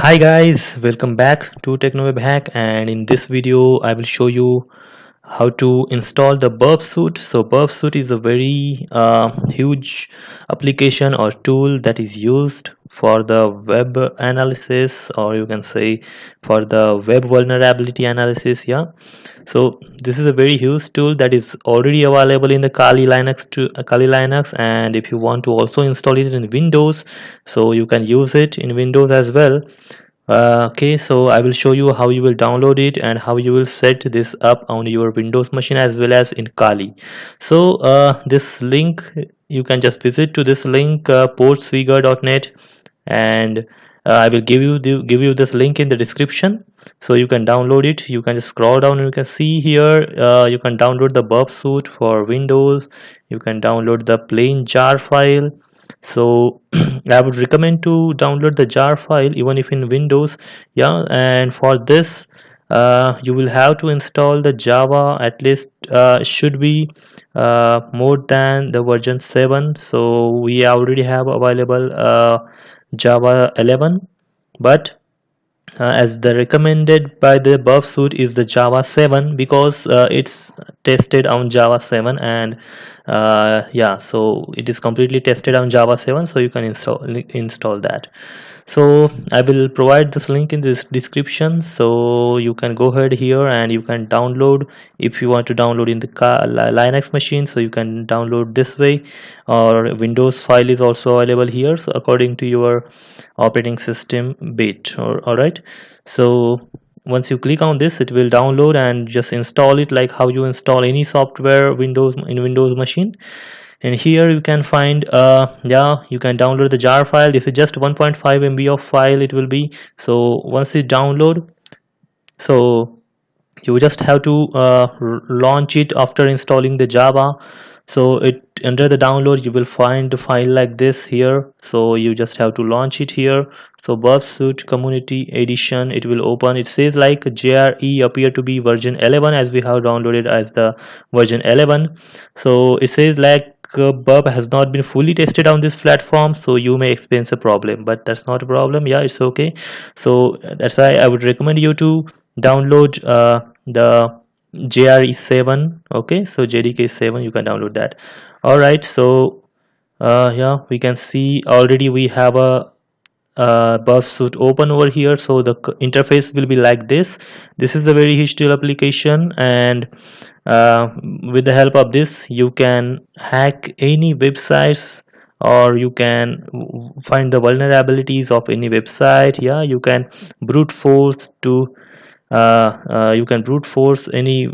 Hi guys, welcome back to TechnoWeb Hack, and in this video I will show you how to install the Burpsuite. So Burpsuite is a very huge application or tool that is used for the web analysis, or you can say for the web vulnerability analysis. Yeah, so this is a very huge tool that is already available in the Kali Linux, and if you want to also install it in Windows, so you can use it in Windows as well. Okay, so I will show you how you will download it and how you will set this up on your Windows machine as well as in Kali. So this link, you can just visit to this link, portsfigure.net, and I will give you this link in the description, so you can download it. You can just scroll down and you can see here, you can download the Burpsuite for Windows. You can download the plain jar file. So I would recommend to download the jar file even if in Windows. Yeah, and for this you will have to install the Java. At least should be more than the version 7. So we already have available Java 11, but as the recommended by the Burpsuite is the Java 7, because it's tested on Java 7, and yeah, so it is completely tested on Java 7, so you can install that. So I will provide this link in this description, so you can go ahead here and you can download. If you want to download in the Linux machine, so you can download this way, or Windows file is also available here, so according to your operating system bit. Or all right, so once you click on this, it will download and just install it like how you install any software Windows machine. And here you can find yeah, you can download the jar file. This is just 1.5 MB of file it will be. So once it download, so you just have to launch it after installing the Java. So it, under the download, you will find the file like this here, so you just have to launch it here. So Burpsuite Community Edition, it will open. It says like JRE appear to be version 11, as we have downloaded as the version 11. So it says like Burp has not been fully tested on this platform, so you may experience a problem, but that's not a problem. Yeah, it's okay. So that's why I would recommend you to download the JRE7. Okay, so JDK7, you can download that. All right, so yeah, we can see already we have a Burpsuite open over here. So the interface will be like this. This is a very HTML application, and with the help of this you can hack any websites, or you can find the vulnerabilities of any website. Yeah, you can brute force to you can brute force any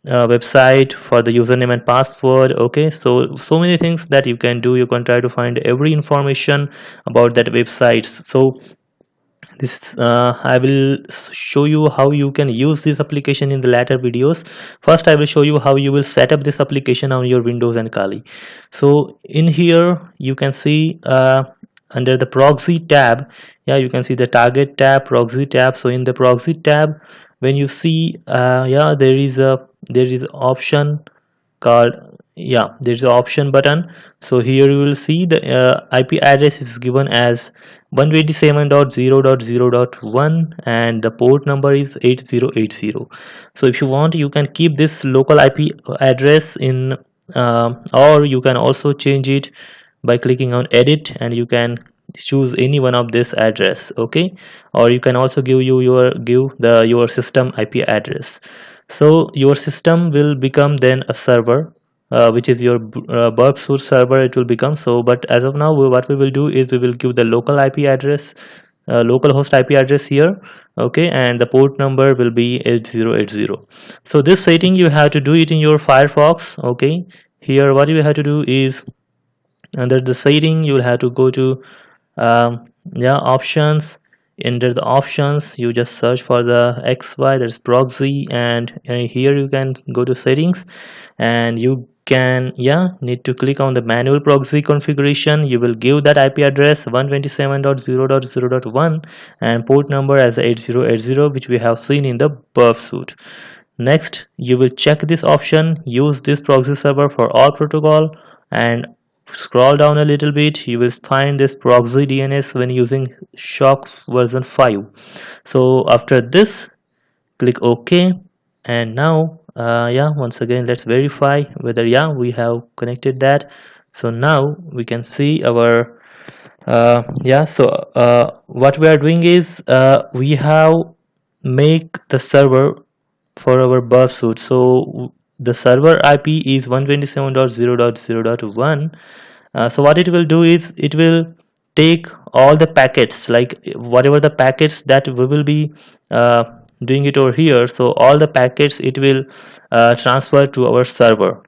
website for the username and password. Okay, so many things that you can do. You can try to find every information about that websites. So this I will show you how you can use this application in the later videos. First I will show you how you will set up this application on your Windows and Kali. So in here you can see under the proxy tab, yeah, you can see the target tab, proxy tab. So in the proxy tab, when you see yeah, there is option called, yeah, there's an option button. So here you will see the IP address is given as 127.0.0.1, and the port number is 8080. So if you want, you can keep this local IP address in, or you can also change it by clicking on edit, and you can choose any one of this address. Okay, or you can also give your system IP address. So your system will become then a server, which is your Burpsuite server it will become. So but as of now, what we will do is we will give the local IP address, local host IP address here. Okay, and the port number will be 8080. So this setting you have to do it in your Firefox. Okay, here what you have to do is, under the setting you will have to go to yeah, options. Under the options you just search for the XY, that's proxy, and here you can go to settings, and you can, yeah, need to click on the manual proxy configuration. You will give that IP address 127.0.0.1 and port number as 8080, which we have seen in the Burpsuite. Next you will check this option, use this proxy server for all protocol, and scroll down a little bit, you will find this proxy DNS when using shock version 5. So after this, click OK, and now yeah, once again let's verify whether yeah we have connected that. So now we can see our yeah. So what we are doing is we have make the server for our Burpsuite. So the server IP is 127.0.0.1. So what it will do is it will take all the packets, like whatever the packets that we will be uh, doing it over here. So all the packets it will transfer to our server.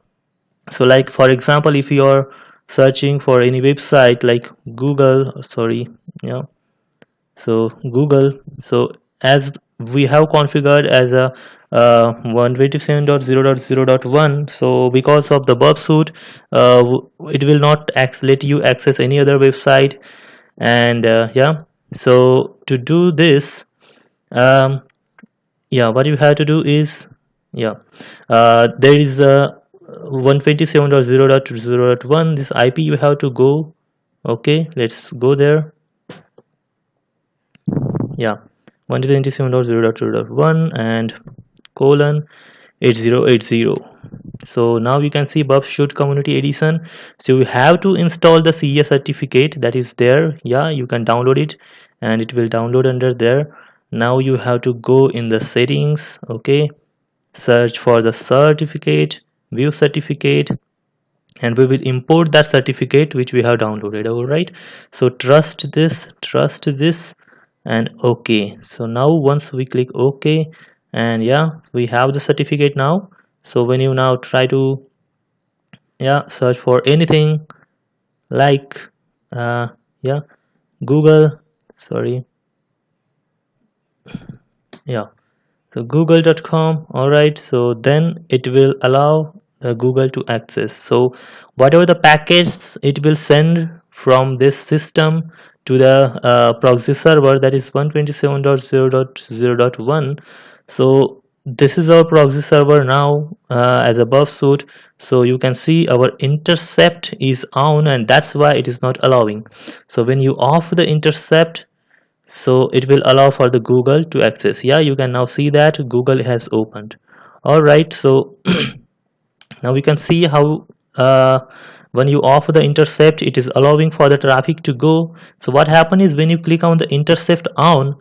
So like for example, if you are searching for any website like Google, sorry, yeah, so Google, so as we have configured as a 127.0.0.1, so because of the Burpsuite, it will not let you access any other website. And yeah, so to do this, um, yeah, what you have to do is, yeah, there is a 127.0.0.1, this IP you have to go. Okay, let's go there. Yeah, 127.0.0.1 and colon 8080. So now you can see Burpsuite Community Edition. So you have to install the CA certificate that is there. Yeah, you can download it and it will download under there. Now you have to go in the settings. Okay, search for the certificate, view certificate, and we will import that certificate which we have downloaded. All right, so trust this, and okay. So now once we click OK, and yeah, we have the certificate now. So when you now try to yeah search for anything like yeah, Google, sorry, yeah, so google.com, all right, so then it will allow Google to access. So whatever the packets it will send from this system to the proxy server, that is 127.0.0.1. So this is our proxy server now as a Burpsuite. So you can see our intercept is on, and that's why it is not allowing. So when you off the intercept, so it will allow for the Google to access. Yeah, you can now see that Google has opened. All right, so now we can see how when you offer the intercept, it is allowing for the traffic to go. So what happens is when you click on the intercept on,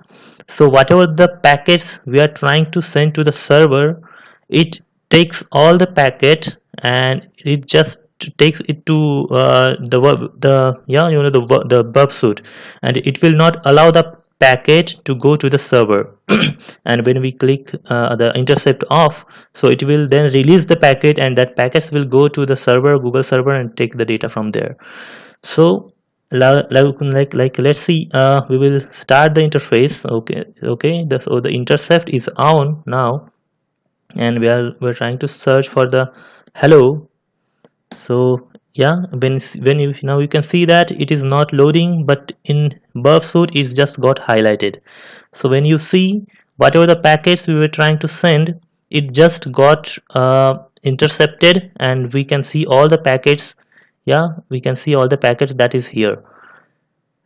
so whatever the packets we are trying to send to the server, it takes all the packet and it just takes it to the yeah, you know, the Burpsuite, and it will not allow the packet to go to the server. And when we click the intercept off, so it will then release the packet, and that packets will go to the server, Google server, and take the data from there. So like let's see, we will start the interface. Okay, so the intercept is on now, and we're trying to search for the hello. So yeah, when you now you can see that it is not loading, but in Burpsuite it's just got highlighted. So when you see whatever the packets we were trying to send, it just got intercepted, and we can see all the packets. Yeah, we can see all the packets that is here.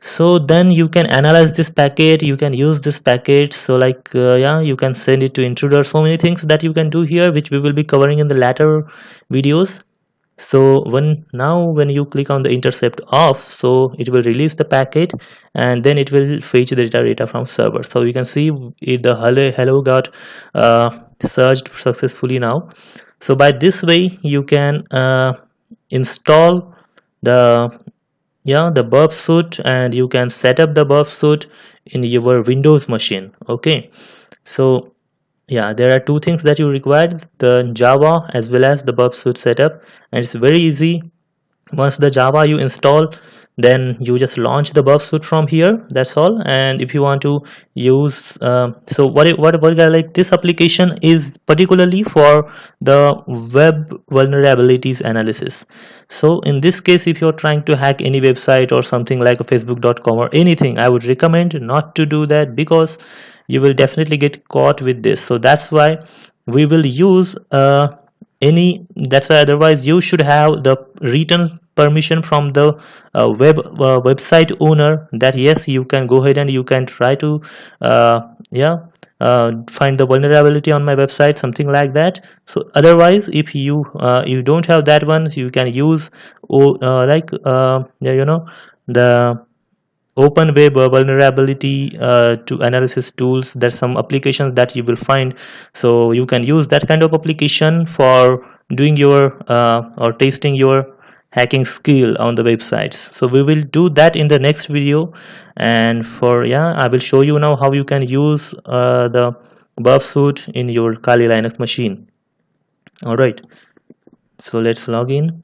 So then you can analyze this packet, you can use this packet. So like yeah, you can send it to intruder. So many things that you can do here, which we will be covering in the later videos. So when you click on the intercept off, so it will release the packet, and then it will fetch the data from server. So you can see the hello got searched successfully now. So by this way you can install the yeah the Burpsuite, and you can set up the Burpsuite in your Windows machine. Okay, so yeah, there are two things that you require, the Java as well as the Burpsuite setup, and it's very easy. Once the Java you install, then you just launch the Burpsuite from here, that's all. And if you want to use so what like this application is particularly for the web vulnerabilities analysis. So in this case, if you're trying to hack any website or something like a facebook.com or anything, I would recommend not to do that, because you will definitely get caught with this. So that's why we will use any, that's why otherwise you should have the written permission from the website owner, that yes, you can go ahead and you can try to yeah find the vulnerability on my website, something like that. So otherwise, if you don't have that one, so you can use yeah, the open web vulnerability to analysis tools. There's some applications that you will find, so you can use that kind of application for doing your or testing your hacking skill on the websites. So we will do that in the next video, and for yeah, I will show you now how you can use the Burpsuite in your Kali Linux machine. All right, so let's log in.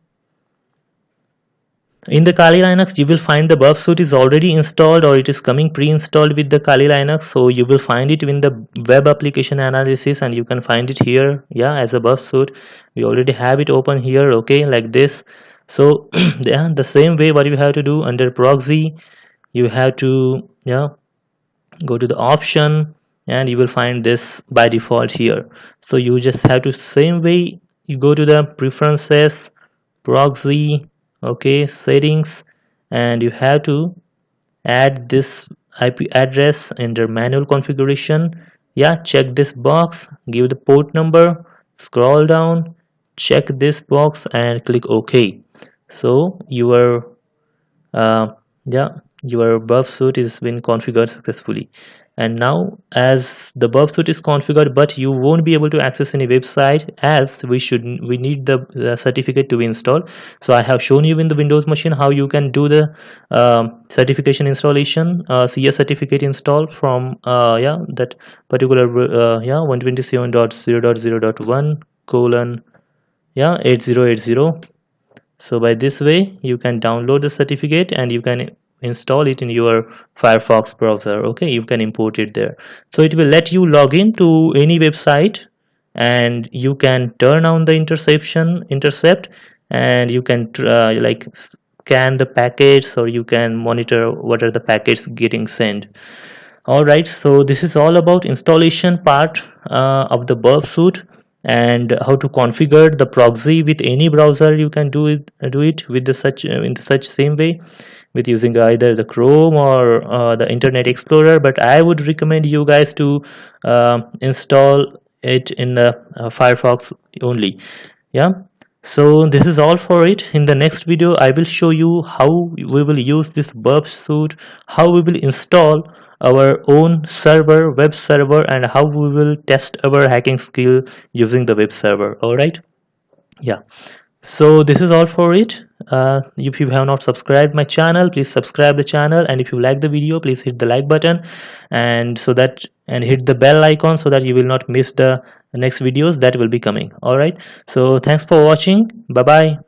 In the Kali Linux, you will find the Burpsuite is already installed, or it is coming pre-installed with the Kali Linux. So you will find it in the web application analysis, and you can find it here, yeah, as a Burpsuite. We already have it open here, okay, like this. So yeah, the same way, what you have to do under proxy, you have to yeah go to the option, and you will find this by default here. So you just have to, same way, you go to the preferences, proxy, okay, settings, and you have to add this IP address under manual configuration. Yeah, check this box, give the port number, scroll down, check this box and click OK. So your uh, yeah, your Burpsuite is been configured successfully. And now, as the Burpsuite is configured, but you won't be able to access any website, as we need the certificate to be installed. So I have shown you in the Windows machine how you can do the certification installation, CS certificate install from yeah, that particular yeah, 127.0.0.1 colon yeah 8080. So by this way you can download the certificate and you can install it in your Firefox browser. Okay, you can import it there. So it will let you log in to any website, and you can turn on the intercept, and you can like scan the packets, or you can monitor what are the packets getting sent. Alright, so this is all about installation part of the Burpsuite, and how to configure the proxy with any browser. You can do it with the such in the such same way, with using either the Chrome or the Internet Explorer. But I would recommend you guys to install it in the Firefox only. Yeah, so this is all for it. In the next video I will show you how we will use this Burpsuite, how we will install our own server, web server, and how we will test our hacking skill using the web server. All right, yeah, so this is all for it. If you have not subscribed my channel, please subscribe the channel, and if you like the video, please hit the like button, and so that, and hit the bell icon, so that you will not miss the next videos that will be coming. All right, so thanks for watching. Bye bye.